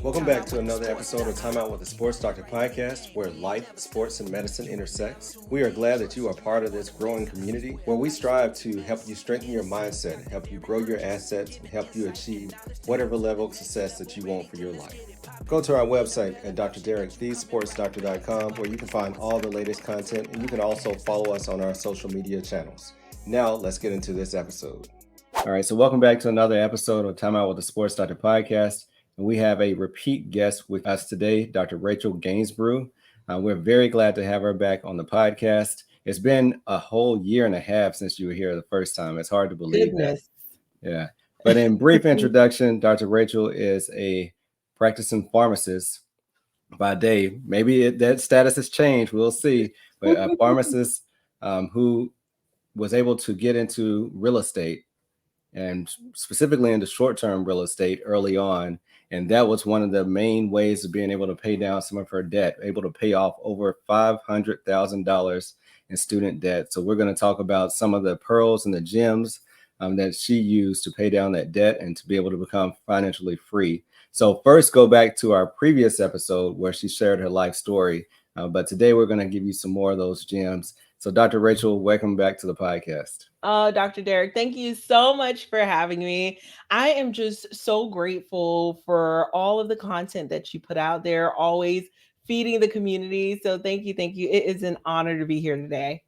Welcome back to another episode of Time Out with the Sports Doctor podcast, where life, sports, and medicine intersects. We are glad that you are part of this growing community where we strive to help you strengthen your mindset, help you grow your assets, and help you achieve whatever level of success that you want for your life. Go to our website at Dr.Derrick, thesportsdoctor.com, where you can find all the latest content, and you can also follow us on our social media channels. Now, let's get into this episode. All right, so welcome back to another episode of Time Out with the Sports Doctor podcast. And we have a repeat guest with us today, Dr. Rachel Gainsbrugh. We're very glad to have her back on the podcast. It's been a whole year and a half since you were here the first time. It's hard to believe that. Yeah. But in brief introduction, Dr. Rachel is a practicing pharmacist by day. Maybe that status has changed. We'll see. But a pharmacist who was able to get into real estate, and specifically into short-term real estate early on. And that was one of the main ways of being able to pay down some of her debt, able to pay off over $500,000 in student debt. So we're going to talk about some of the pearls and the gems that she used to pay down that debt and to be able to become financially free. So first, go back to our previous episode where she shared her life story. But today we're going to give you some more of those gems. So Dr. Rachel, welcome back to the podcast. Oh, Dr. Derrick, thank you so much for having me. I am just so grateful for all of the content that you put out there, always feeding the community. So thank you. Thank you. It is an honor to be here today.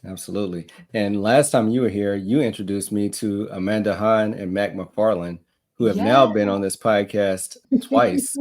Absolutely. And last time you were here, you introduced me to Amanda Hahn and Mac McFarland, who have now been on this podcast twice.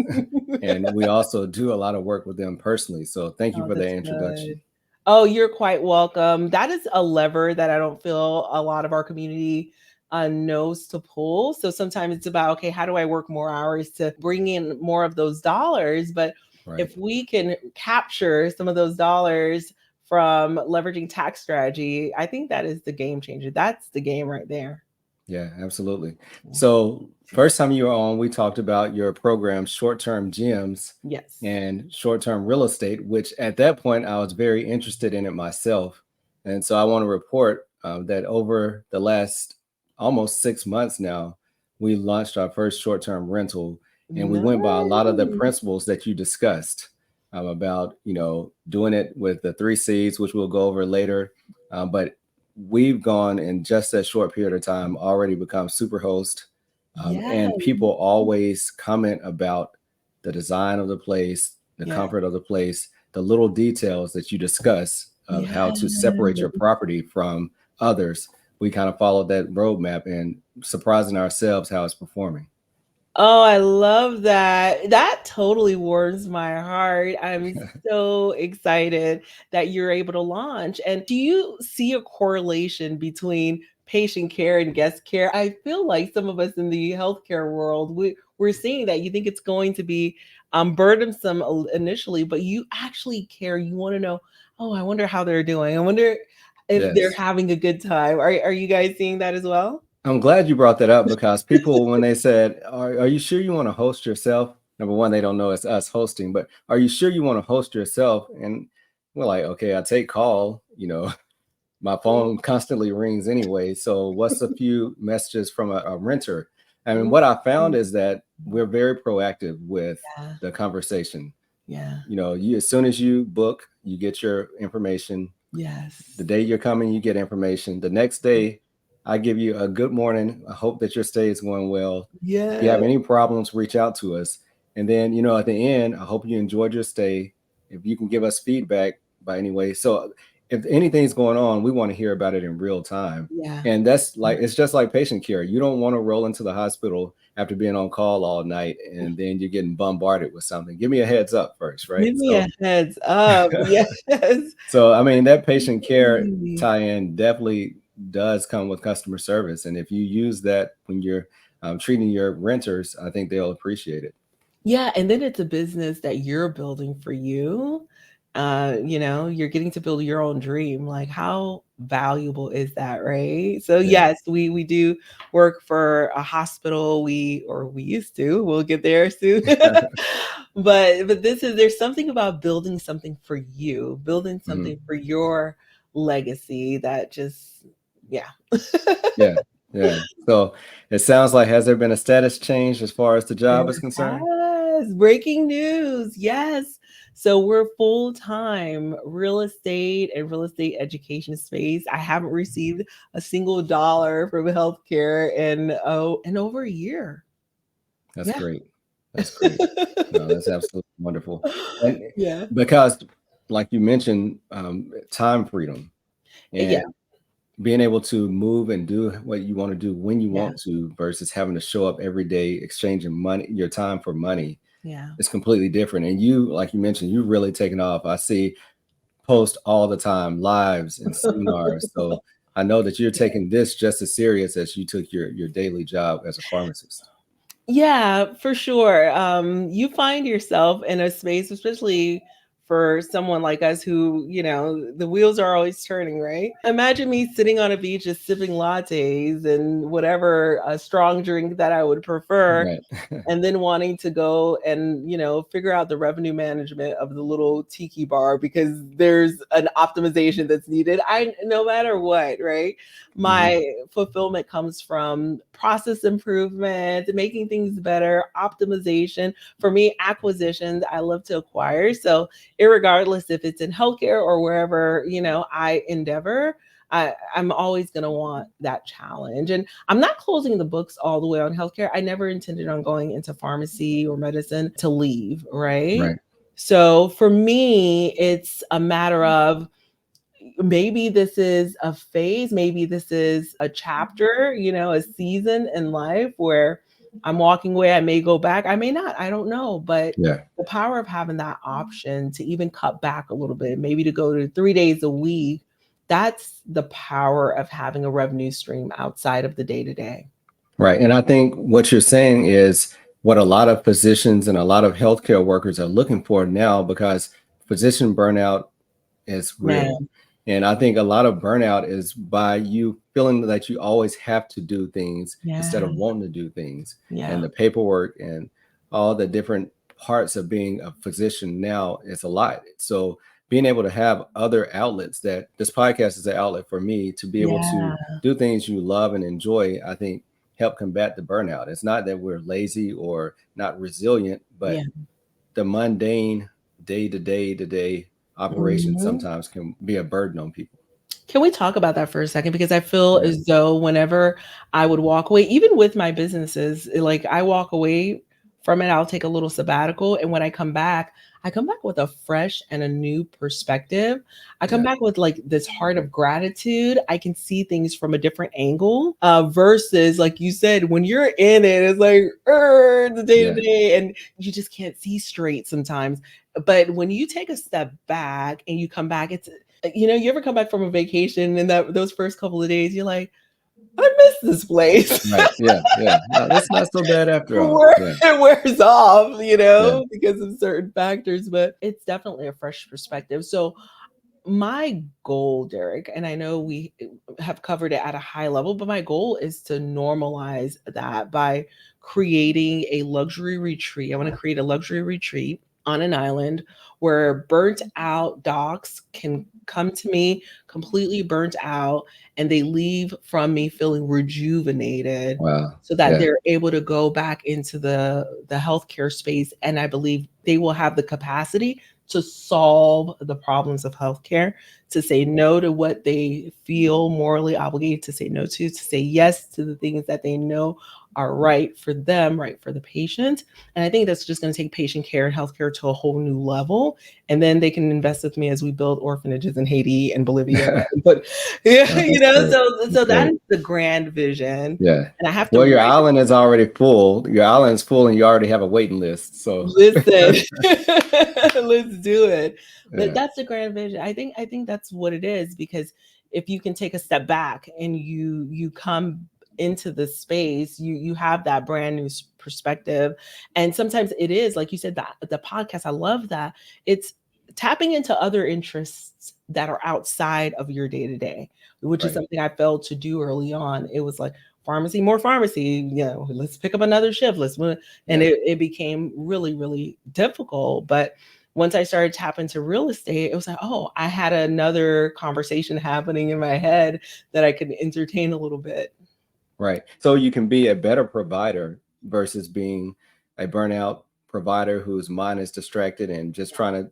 And we also do a lot of work with them personally. So thank you for that introduction. Good. Oh, you're quite welcome. That is a lever that I don't feel a lot of our community knows to pull. So sometimes it's about, okay, how do I work more hours to bring in more of those dollars? But if we can capture some of those dollars from leveraging tax strategy, I think that is the game changer. That's the game right there. Yeah, absolutely. So first time you were on, we talked about your program, Short-Term Gems, and short-term real estate, which at that point I was very interested in it myself. And so I want to report that over the last almost 6 months now, we launched our first short-term rental, and we went by a lot of the principles that you discussed about, doing it with the 3 C's, which we'll go over later. But we've gone in just that short period of time already become super host. And people always comment about the design of the place, the comfort of the place, the little details that you discuss of how to separate your property from others. We kind of followed that roadmap and surprising ourselves how it's performing. Oh, I love that. That totally warms my heart. I'm so excited that you're able to launch. And do you see a correlation between patient care and guest care? I feel like some of us in the healthcare world, we're seeing that you think it's going to be burdensome initially, but you actually care. You want to know, oh, I wonder how they're doing. I wonder if they're having a good time. Are you guys seeing that as well? I'm glad you brought that up, because people, when they said, are you sure you want to host yourself? Number one, they don't know it's us hosting, but are you sure you want to host yourself? And we're like, okay, I take call, my phone constantly rings anyway. So what's a few messages from a renter? I mean, what I found is that we're very proactive with the conversation. You, as soon as you book, you get your information. The day you're coming, you get information. The next day, I give you a good morning. I hope that your stay is going well. If you have any problems, reach out to us. And then, at the end, I hope you enjoyed your stay. If you can give us feedback by any way. So if anything's going on, we want to hear about it in real time. And that's like, it's just like patient care. You don't want to roll into the hospital after being on call all night and then you're getting bombarded with something. Give me a heads up first, right? Give me a heads up. Yes. So, I mean, that patient care tie-in definitely does come with customer service. And if you use that when you're treating your renters, I think they'll appreciate it. Yeah. And then it's a business that you're building for you. You're getting to build your own dream. Like, how valuable is that, right? So yes, we do work for a hospital. We used to. We'll get there soon. But there's something about building something for you, building something for your legacy that just yeah. So it sounds like, has there been a status change as far as the job is concerned? breaking news. Yes. So we're full-time real estate and real estate education space. I haven't received a single dollar from healthcare in over a year. That's Yeah. great. That's great. No, that's absolutely wonderful. And Yeah. because, like you mentioned, time freedom Yeah. and being able to move and do what you want to do when you Yeah. want to versus having to show up every day exchanging money, your time for money, Yeah. is completely different. And you, like you mentioned, you really taken off. I see post all the time, lives and seminars. So I know that you're taking this just as serious as you took your daily job as a pharmacist. Yeah, for sure. You find yourself in a space, especially for someone like us who, the wheels are always turning, right? Imagine me sitting on a beach just sipping lattes and whatever a strong drink that I would prefer, Right. and then wanting to go and figure out the revenue management of the little tiki bar because there's an optimization that's needed. I no matter what, right? Mhm. My fulfillment comes from process improvement, making things better, optimization. For me, acquisitions, I love to acquire. So irregardless if it's in healthcare or wherever I endeavor, I'm always going to want that challenge. And I'm not closing the books all the way on healthcare. I never intended on going into pharmacy or medicine to leave, right? Right. So for me, it's a matter of maybe this is a phase, maybe this is a chapter, a season in life where I'm walking away. I may go back, I may not, I don't know. But Yeah. the power of having that option to even cut back a little bit, maybe to go to 3 days a week, that's the power of having a revenue stream outside of the day to day. Right. And I think what you're saying is what a lot of physicians and a lot of healthcare workers are looking for now because physician burnout is real. Man, And I think a lot of burnout is by you feeling that you always have to do things instead yeah, of wanting to do things. And yeah, the paperwork and all the different parts of being a physician now is a lot. So being able to have other outlets, that this podcast is an outlet for me to be able to yeah, do things you love and enjoy, I think help combat the burnout. It's not that we're lazy or not resilient, but yeah. the mundane day-to-day operation Mhm. sometimes can be a burden on people. Can we talk about that for a second? Because I feel Yeah. as though whenever I would walk away, even with my businesses, like I walk away from it, I'll take a little sabbatical. And when I come back with a fresh and a new perspective. I come Yeah. back with like this heart of gratitude. I can see things from a different angle versus, like you said, when you're in it, it's like the day to Yeah. day, and you just can't see straight sometimes. But when you take a step back and you come back, you ever come back from a vacation and those first couple of days, you're like, I miss this place. Right. Yeah. Yeah. No, that's not so bad after all. Yeah. It wears off, Yeah. because of certain factors, but it's definitely a fresh perspective. So my goal, Derek, and I know we have covered it at a high level, but my goal is to normalize that by creating a luxury retreat. I want to create a luxury retreat on an island where burnt out docs can come to me completely burnt out, and they leave from me feeling rejuvenated Wow. so that Yeah. they're able to go back into the healthcare space. And I believe they will have the capacity to solve the problems of healthcare, to say no to what they feel morally obligated to say no to say yes to the things that they know are right for them, right for the patient. And I think that's just going to take patient care and healthcare to a whole new level. And then they can invest with me as we build orphanages in Haiti and Bolivia. But yeah, Oh, that's great. so That's that great. is the grand vision. Yeah. And I have to Well, your write it. island is already full. Your island is full and you already have a waiting list. So Listen, let's do it. But yeah. that's the grand vision. I think that's what it is, because if you can take a step back and you come into the space, you have that brand new perspective. And sometimes it is like you said, that the podcast, I love that it's tapping into other interests that are outside of your day to day, which is Right. something I failed to do early on. It was like pharmacy, more pharmacy, let's pick up another shift, let's move. And Yeah. it became really, really difficult. But once I started tapping into real estate, it was like, oh, I had another conversation happening in my head that I could entertain a little bit. Right. So you can be a better provider versus being a burnout provider whose mind is distracted and just trying to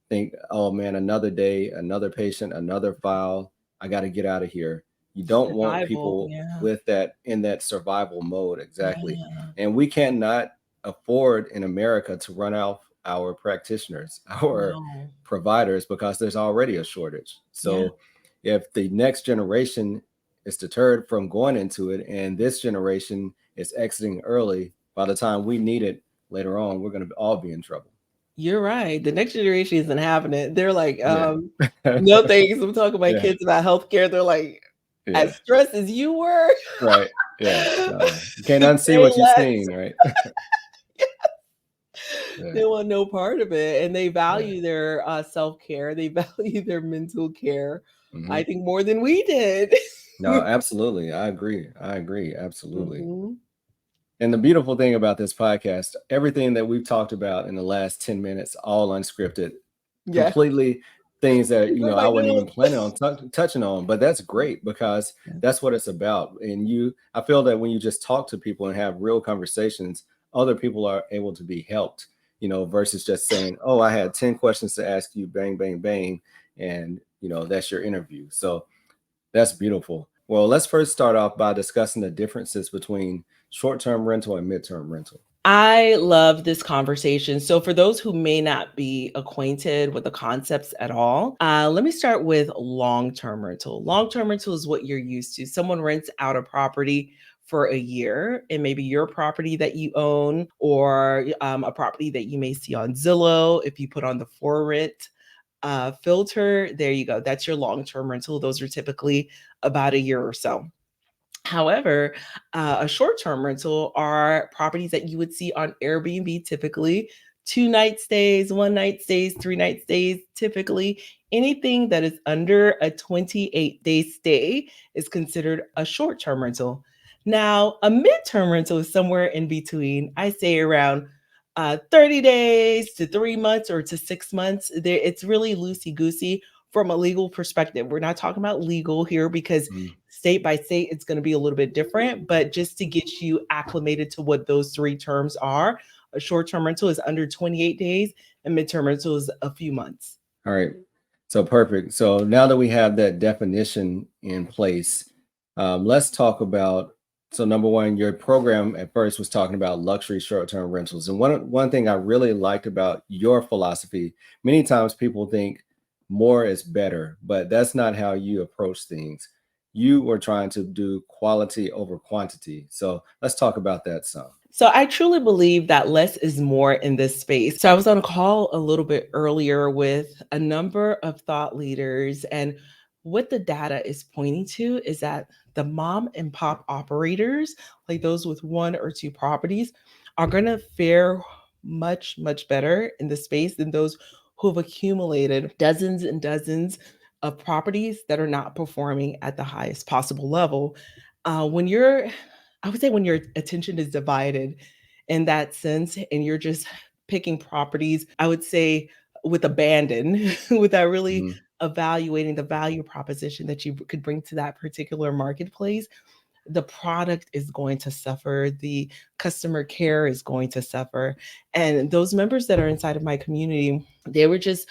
think, oh man, another day, another patient, another file. I got to get out of here. You don't want Survival, people yeah, with that in that survival mode. Exactly. yeah, And we cannot afford in America to run out our practitioners, our no, providers, because there's already a shortage. yeah. So if the next generation is deterred from going into it and this generation is exiting early, by the time we need it later on, we're going to all be in trouble. You're right. The next generation isn't having it. They're like, Yeah. no thanks. I'm talking to my Yeah. kids about healthcare. They're like, Yeah. as stressed as you were, Right. Yeah. No. You can't unsee say what you've less. seen, right? Yeah. They want no part of it, and they Yeah. value their self-care. They value their mental care, Hmm. I think, more than we did. No, absolutely. I agree. I agree. Absolutely. Mhm. And the beautiful thing about this podcast, everything that we've talked about in the last 10 minutes, all unscripted, Yeah. completely things that, These are I my wasn't even planning notes. on touching on, but that's great because Yeah. that's what it's about. And I feel that when you just talk to people and have real conversations, other people are able to be helped, versus just saying, oh, I had 10 questions to ask you, bang, bang, bang. And, that's your interview. So that's beautiful. Well, let's first start off by discussing the differences between short-term rental and midterm rental. I love this conversation. So, for those who may not be acquainted with the concepts at all, let me start with long term rental. Long term rental is what you're used to. Someone rents out a property for a year, and maybe your property that you own, or a property that you may see on Zillow. If you put on the for rent filter, there you go. That's your long term rental. Those are typically about a year or so. However, a short term rental are properties that you would see on Airbnb typically. 2 night stays, 1 night stays, 3 night stays, typically. Anything that is under a 28-day stay is considered a short term rental. Now, a midterm rental is somewhere in between. I say around 30 days to 3 months or to 6 months. It's really loosey goosey from a legal perspective. We're not talking about legal here because Mm. state by state, it's going to be a little bit different. But just to get you acclimated to what those three terms are, a short term rental is under 28 days, and midterm rental is a few months. All right. So perfect. So now that we have that definition in place, let's talk about. So number one, your program at first was talking about luxury short-term rentals, and one thing I really liked about your philosophy. Many times people think more is better, but that's not how you approach things. You were trying to do quality over quantity. So let's talk about that some. So I truly believe that less is more in this space. So I was on a call a little bit earlier with a number of thought leaders, and what the data is pointing to is that the mom and pop operators, like those with one or two properties, are going to fare much, much better in the space than those who have accumulated dozens and dozens of properties that are not performing at the highest possible level. When you're I would say when your attention is divided in that sense and you're just picking properties, I would say with abandon, without really Mhm. evaluating the value proposition that you could bring to that particular marketplace, the product is going to suffer, the customer care is going to suffer. And those members that are inside of my community, they were just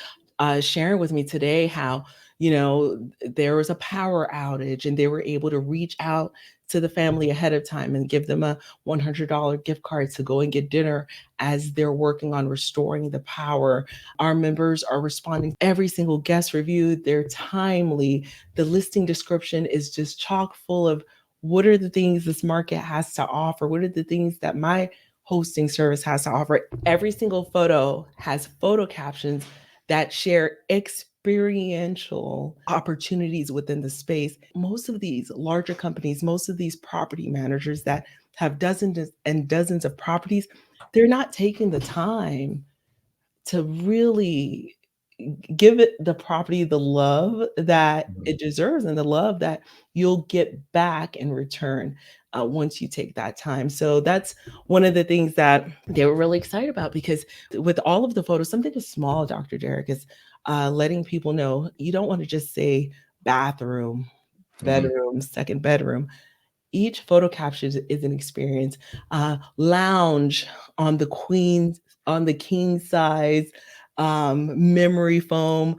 sharing with me today how, there was a power outage and they were able to reach out to the family ahead of time and give them a $100 gift card to go and get dinner as they're working on restoring the power. Our members are responding to every single guest review. They're timely. The listing description is just chock full of what are the things this market has to offer? What are the things that my hosting service has to offer? Every single photo has photo captions that share experiential opportunities within the space. Most of these larger companies, most of these property managers that have dozens and dozens of properties, they're not taking the time to really give it the property the love that Mhm. it deserves and the love that you'll get back in return once you take that time. So that's one of the things that they were really excited about because with all of the photos, something as small, Dr. Derrick, is letting people know you don't want to just say bathroom, Mhm. bedroom, second bedroom. Each photo capture is an experience. Lounge on the queen on the king size memory foam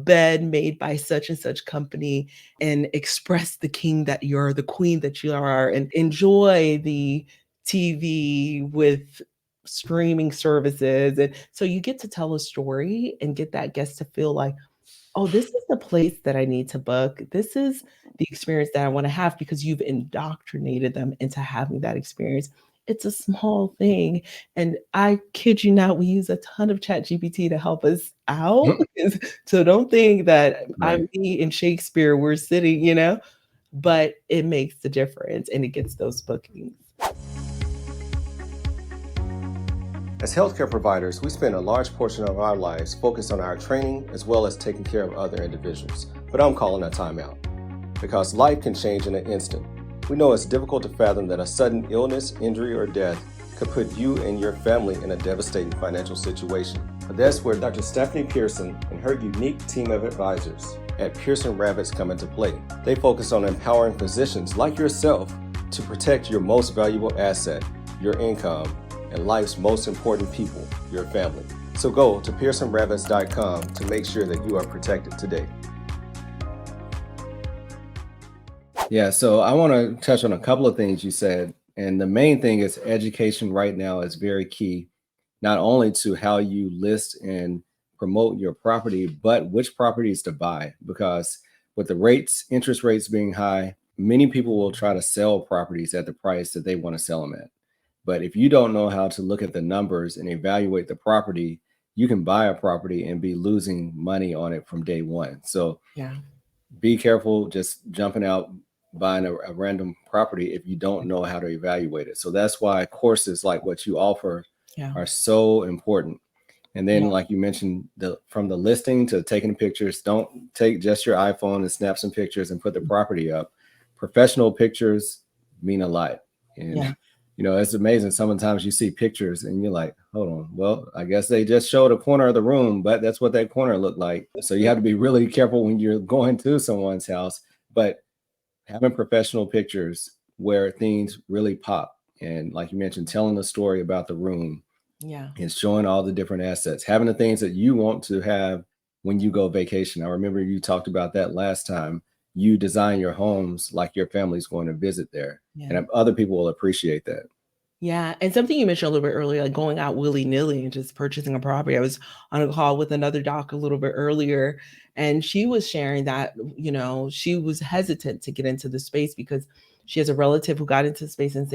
bed made by such and such company, and express the king that you're, the queen that you are, and enjoy the TV with streaming services. And so you get to tell a story and get that guest to feel like, oh, this is the place that I need to book. This is the experience that I want to have, because you've indoctrinated them into having that experience. It's a small thing. And I kid you not, we use a ton of Chat GPT to help us out. So don't think that I'm Right. me and Shakespeare, we're sitting, but it makes the difference and it gets those bookings. As healthcare providers, we spend a large portion of our lives focused on our training as well as taking care of other individuals. But I'm calling a timeout because life can change in an instant. We know it's difficult to fathom that a sudden illness, injury, or death could put you and your family in a devastating financial situation. But that's where Dr. Stephanie Pearson and her unique team of advisors at Pearson Ravitz come into play. They focus on empowering physicians like yourself to protect your most valuable asset, your income, and life's most important people, your family. So go to PearsonRavitz.com to make sure that you are protected today. Yeah, so I want to touch on a couple of things you said. And the main thing is education right now is very key, not only to how you list and promote your property, but which properties to buy. Because with the rates, interest rates being high, many people will try to sell properties at the price that they want to sell them at. But if you don't know how to look at the numbers and evaluate the property, you can buy a property and be losing money on it from day one. So Yeah. be careful just jumping out, buying a random property if you don't know how to evaluate it. So that's why courses like what you offer are so important. And then, like you mentioned, from the listing to taking pictures, don't take just your iPhone and snap some pictures and put the property up. Professional pictures mean a lot. And it's amazing. Sometimes you see pictures and you're like, hold on, well, I guess they just showed a corner of the room, but that's what that corner looked like. So you have to be really careful when you're going to someone's house, but having professional pictures where things really pop. And like you mentioned, telling a story about the room and showing all the different assets, having the things that you want to have when you go vacation. I remember you talked about that last time. You design your homes like your family's going to visit there. And other people will appreciate that. Yeah. And something you mentioned a little bit earlier, like going out willy-nilly and just purchasing a property. I was on a call with another doc a little bit earlier, and she was sharing that, she was hesitant to get into the space because she has a relative who got into the space, and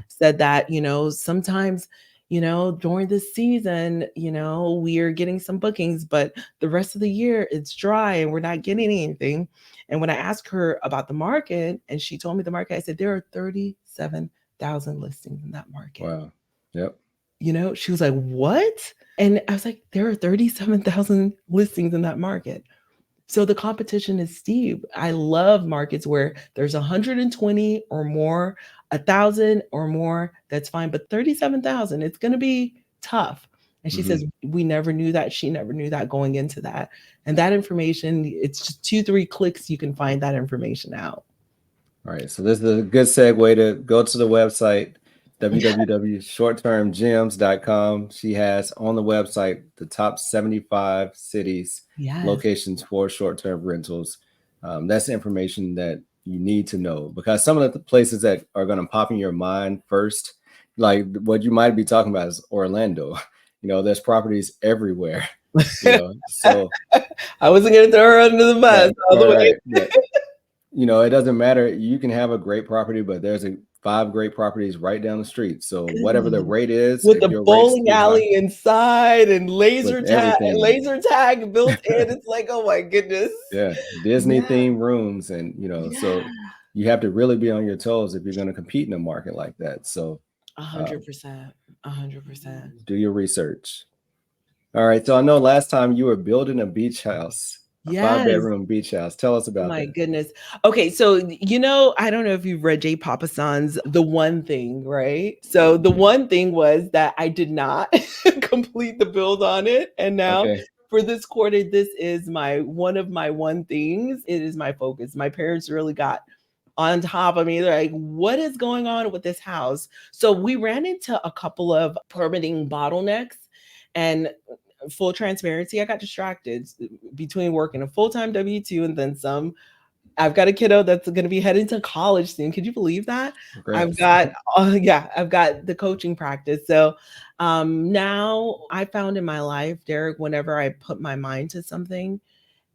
said that, sometimes, during this season, we are getting some bookings, but the rest of the year it's dry and we're not getting anything. And when I asked her about the market and she told me the market, I said, there are 37,000 listings in that market. Wow. Yep. She was like, what? And I was like, there are 37,000 listings in that market. So the competition is steep. I love markets where there's 120 or more, 1,000 or more, that's fine. But 37,000, it's going to be tough. And she says, we never knew that. She never knew that going into that. And that information, it's just 2-3 clicks. You can find that information out. All right. So this is a good segue to go to the website, www.shorttermgems.com. She has on the website the top 75 cities, locations for short-term rentals. That's information that you need to know, because some of the places that are going to pop in your mind first, like what you might be talking about, is Orlando. There's properties everywhere. So I wasn't going to throw her under the bus all the way. But, it doesn't matter. You can have a great property, but there's 5 great properties right down the street. So whatever the rate is, with the bowling alley inside and laser tag built in, it's like, oh my goodness. Yeah, Disney themed rooms, and so you have to really be on your toes if you're going to compete in a market like that. So 100%, 100%. Do your research. All right. So I know last time you were building a beach house. A 5-bedroom beach house. Tell us about that. My goodness. Okay, so I don't know if you've read Jay Papasan's The One Thing, right? So the one thing was that I did not complete the build on it. And now for this quarter, this is one of my one things. It is my focus. My parents really got on top of me. They're like, what is going on with this house? So we ran into a couple of permitting bottlenecks. And full transparency, I got distracted between working a full-time W-2 and then some. I've got a kiddo that's going to be heading to college soon. Could you believe that? I've Congrats. got, yeah, I've got the coaching practice. So now I found in my life, Derek, whenever I put my mind to something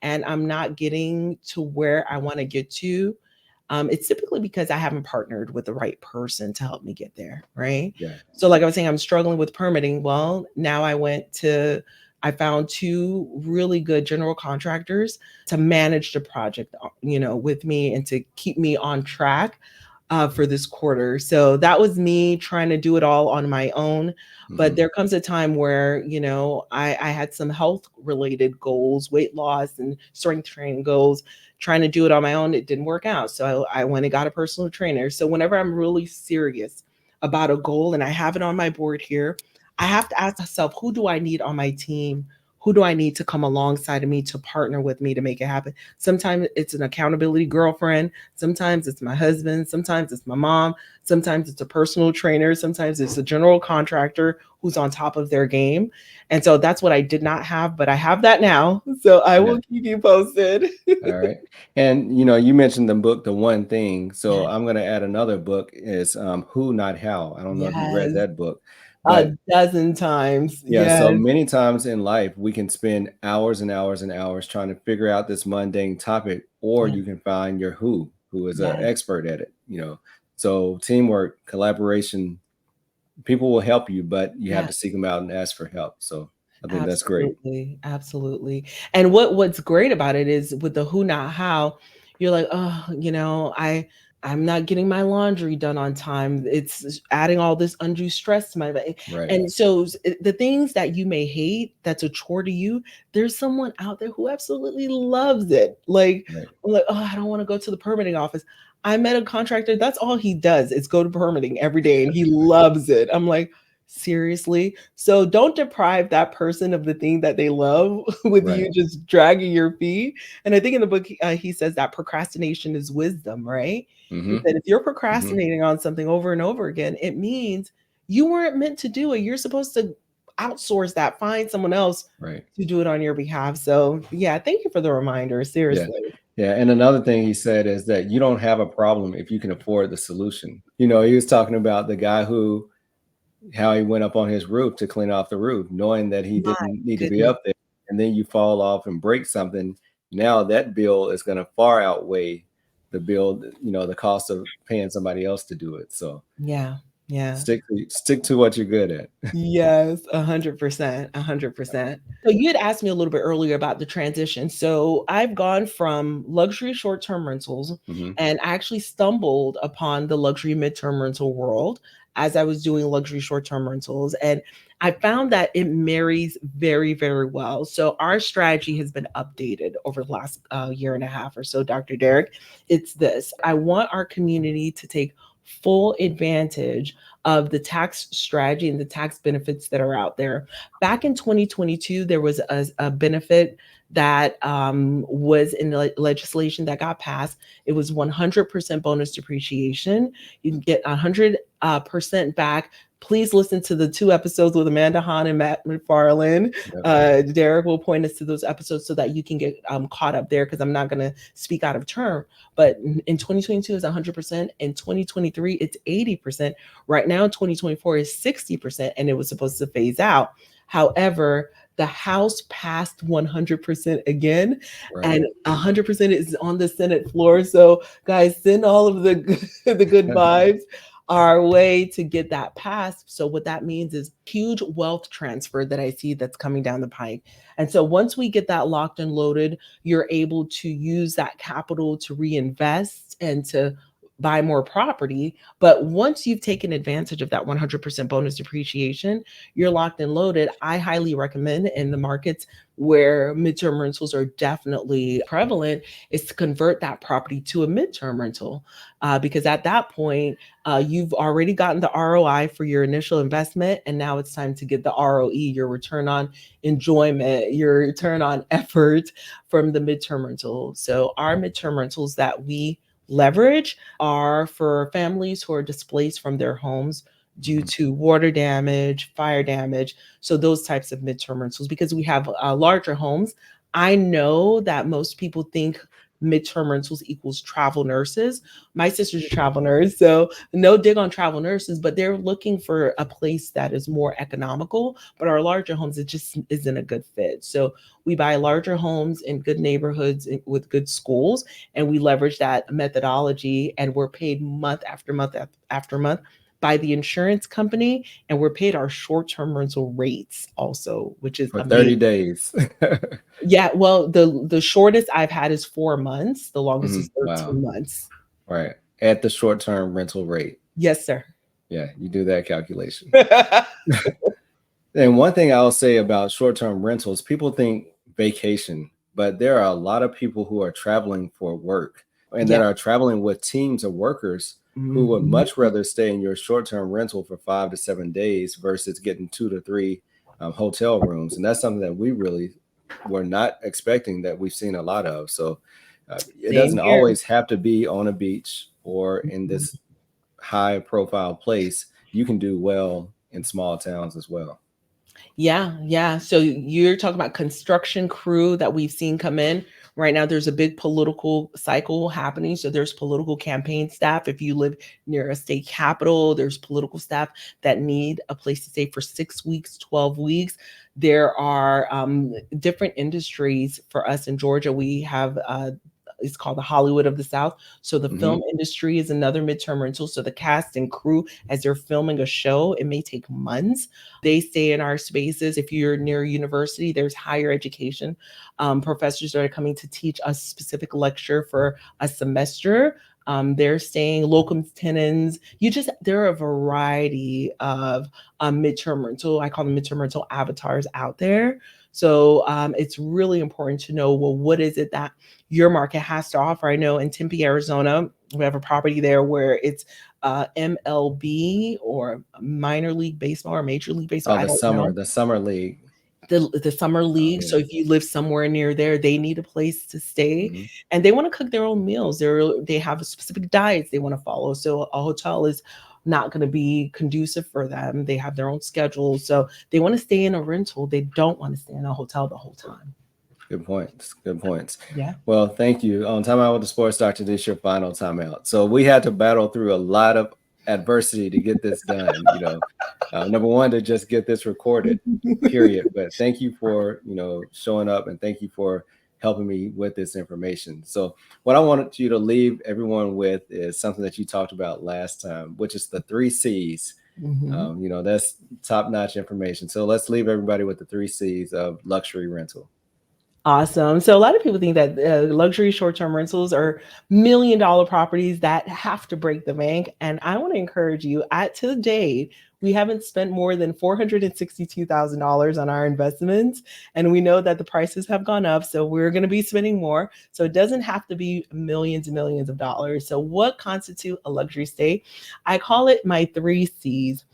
and I'm not getting to where I want to get to, it's typically because I haven't partnered with the right person to help me get there, right? Yeah. So, like I was saying, I'm struggling with permitting. Well, now I found two really good general contractors to manage the project, with me and to keep me on track for this quarter. So that was me trying to do it all on my own. But Hmm. there comes a time where, I had some health related goals, weight loss and strength training goals. Trying to do it on my own, it didn't work out. So I went and got a personal trainer. So whenever I'm really serious about a goal and I have it on my board here, I have to ask myself, who do I need on my team? Who do I need to come alongside of me to partner with me to make it happen? Sometimes it's an accountability girlfriend. Sometimes it's my husband. Sometimes it's my mom. Sometimes it's a personal trainer. Sometimes it's a general contractor who's on top of their game. And so that's what I did not have, but I have that now. So I Yeah. will keep you posted. All right. And you mentioned the book, The One Thing. So Yes. I'm going to add another book is Who Not How. I don't know if you read Yes. that book, A but dozen times. yeah, Yes. so many times in life we can spend hours and hours and hours trying to figure out this mundane topic, or Yeah. you can find your who is an Yes. expert at it. So teamwork, collaboration, people will help you, but you have Yeah. to seek them out and ask for help. So I think that's great. Absolutely, absolutely. And what's great about it is with the who not how, you're like, oh, I'm not getting my laundry done on time. It's adding all this undue stress to my body. Right. And so the things that you may hate, that's a chore to you, there's someone out there who absolutely loves it. Like, Right. I'm like, oh, I don't want to go to the permitting office. I met a contractor, that's all he does is go to permitting every day and he loves it. I'm like, seriously? So don't deprive that person of the thing that they love with Right. you just dragging your feet. And I think in the book, he says that procrastination is wisdom, right? He Mm-hmm. said, if you're Mm-hmm. procrastinating on something over and over again, it means you weren't meant to do it. You're supposed to outsource that, find someone else Right. to do it on your behalf. So, yeah, thank you for the reminder. Yeah. Seriously. Yeah. And another thing he said is that you don't have a problem if you can afford the solution. He was talking about the guy how he went up on his roof to clean off the roof, knowing that he My didn't need to be goodness. up there. And then you fall off and break something. Now that bill is going to far outweigh the bill, the cost of paying somebody else to do it. So Yeah. Yeah. stick to what you're good at. Yes, 100%, 100%. So you had asked me a little bit earlier about the transition. So I've gone from luxury short-term rentals Hmm. and I actually stumbled upon the luxury midterm rental world as I was doing luxury short-term rentals. And I found that it marries very, very well. So our strategy has been updated over the last year and a half or so, Dr. Derrick. It's this: I want our community to take full advantage of the tax strategy and the tax benefits that are out there. Back in 2022, there was a benefit that was in the legislation that got passed. It was 100% bonus depreciation. You can get 100% back. Please listen to the two episodes with Amanda Hahn and Matt McFarlane. Yep. Derek will point us to those episodes so that you can get caught up there, because I'm not going to speak out of turn. But in 2022, it's 100%. In 2023, it's 80%. Right now, 2024 is 60%, and it was supposed to phase out. However, the House passed 100% again, Right. and 100% is on the Senate floor. So, guys, send all of the the good vibes our way to get that passed. So, what that means is huge wealth transfer that I see that's coming down the pike. And so, once we get that locked and loaded, you're able to use that capital to reinvest and to buy more property. But once you've taken advantage of that 100% bonus depreciation, you're locked and loaded. I highly recommend, in the markets where midterm rentals are definitely prevalent, is to convert that property to a midterm rental, because at that point, you've already gotten the ROI for your initial investment, and now it's time to get the ROE, your return on enjoyment, your return on effort from the midterm rental. So our midterm rentals that we leverage are for families who are displaced from their homes due to water damage, fire damage. So those types of midterm rentals, because we have larger homes. I know that most people think midterm rentals equals travel nurses. My sister's a travel nurse, so no dig on travel nurses, but they're looking for a place that is more economical. But our larger homes, it just isn't a good fit. So we buy larger homes in good neighborhoods with good schools, and we leverage that methodology, and we're paid month after month after month by the insurance company, and we're paid our short-term rental rates also, which is For 30 amazing. days. Yeah, well, the shortest I've had is 4 months. The longest is Wow. 13 months. Right. At the short-term rental rate. Yes, sir. Yeah, you do that calculation. And one thing I'll say about short-term rentals, people think vacation, but there are a lot of people who are traveling for work and that Yeah. are traveling with teams of workers who would Mhm. much rather stay in your short-term rental for 5 to 7 days versus getting 2 to 3 hotel rooms. And that's something that we really were not expecting, that we've seen a lot of. So it Same doesn't here. always have to be on a beach or in this high profile place. You can do well in small towns as well. Yeah, yeah. So you're talking about construction crew that we've seen come in. Right now, there's a big political cycle happening. So there's political campaign staff. If you live near a state capital, there's political staff that need a place to stay for 6 weeks, 12 weeks. There are different industries for us in Georgia. We have it's called the Hollywood of the South. So the Hmm. film industry is another midterm rental. So the cast and crew, as they're filming a show, it may take months. They stay in our spaces. If you're near a university, there's higher education professors that are coming to teach a specific lecture for a semester. They're staying locum tenens. There are a variety of midterm rental. I call them midterm rental avatars out there. So it's really important to know, well, what is it that your market has to offer? I know in Tempe, Arizona, we have a property there where it's MLB or minor league baseball or major league baseball. Oh, I don't know. the summer league. The summer Oh league. So yeah. if you live somewhere near there, they need a place to stay, Hmm. and they want to cook their own meals. They have specific diets they want to follow. So a hotel is not going to be conducive for them. They have their own schedule. So they want to stay in a rental. They don't want to stay in a hotel the whole time. Good points. Good points. Yeah. Well, thank you. On Time Out with the Sports Doctor, this is your final timeout. So we had to battle through a lot of adversity to get this done. Number one, to just get this recorded, period. But thank you for showing up, and thank you for helping me with this information. So what I wanted you to leave everyone with is something that you talked about last time, which is the 3 C's. Mhm. That's top-notch information. So let's leave everybody with the 3 C's of luxury rental. Awesome. So a lot of people think that luxury short-term rentals are million-dollar properties that have to break the bank. And I want to encourage you, at to date, we haven't spent more than $462,000 on our investments. And we know that the prices have gone up. So we're going to be spending more. So it doesn't have to be millions and millions of dollars. So what constitute a luxury stay? I call it my 3 C's.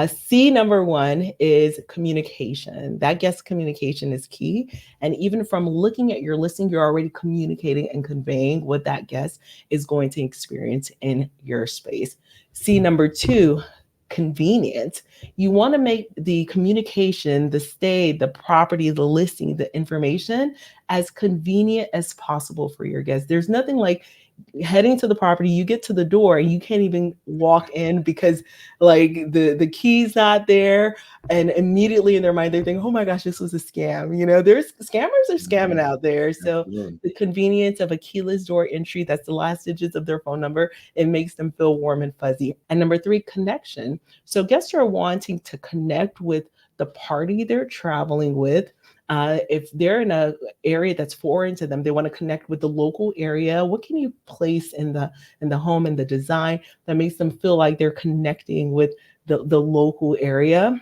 C number one is communication. That guest communication is key. And even from looking at your listing, you're already communicating and conveying what that guest is going to experience in your space. C number two, convenient. You want to make the communication, the stay, the property, the listing, the information as convenient as possible for your guests. There's nothing like heading to the property, you get to the door and you can't even walk in because like the key's not there, and immediately in their mind they think, oh my gosh, this was a scam. There's scammers are scamming Mhm. out there. So Absolutely. the convenience of a keyless door entry, that's the last digits of their phone number, it makes them feel warm and fuzzy. And number three, connection. So guests are wanting to connect with the party they're traveling with. If they're in a area that's foreign to them, they want to connect with the local area. What can you place in the home and the design that makes them feel like they're connecting with the local area?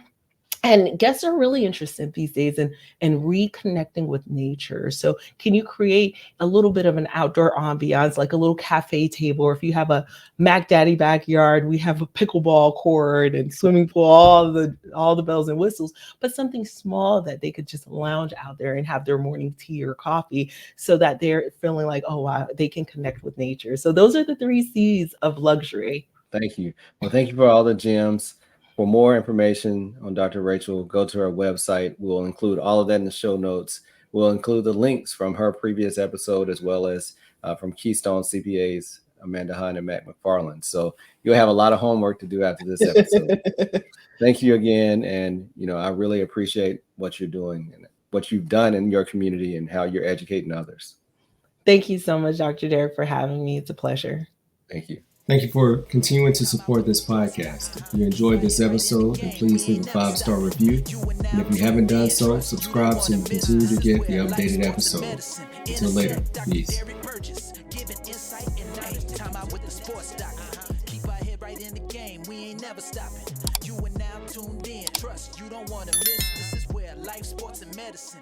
And guests are really interested these days in reconnecting with nature. So can you create a little bit of an outdoor ambiance, like a little cafe table, or if you have a Mac Daddy backyard, we have a pickleball court and swimming pool, all the bells and whistles, but something small that they could just lounge out there and have their morning tea or coffee, so that they're feeling like, oh wow, they can connect with nature. So those are the 3 C's of luxury. Thank you. Well, thank you for all the gems. For more information on Dr. Rachel, go to her website. We'll include all of that in the show notes. We'll include the links from her previous episode as well as from Keystone CPA's Amanda Hunt and Matt McFarland. So you'll have a lot of homework to do after this episode. Thank you again. And, I really appreciate what you're doing and what you've done in your community and how you're educating others. Thank you so much, Dr. Derrick, for having me. It's a pleasure. Thank you. Thank you for continuing to support this podcast. If you enjoyed this episode, then please leave a 5-star review. And if you haven't done so, subscribe so you continue to get the updated episodes. Until later, peace. Keep our head right in the game. We ain't never stopping. You are now tuned in. Trust you don't want to miss. This is where life, sports, and medicine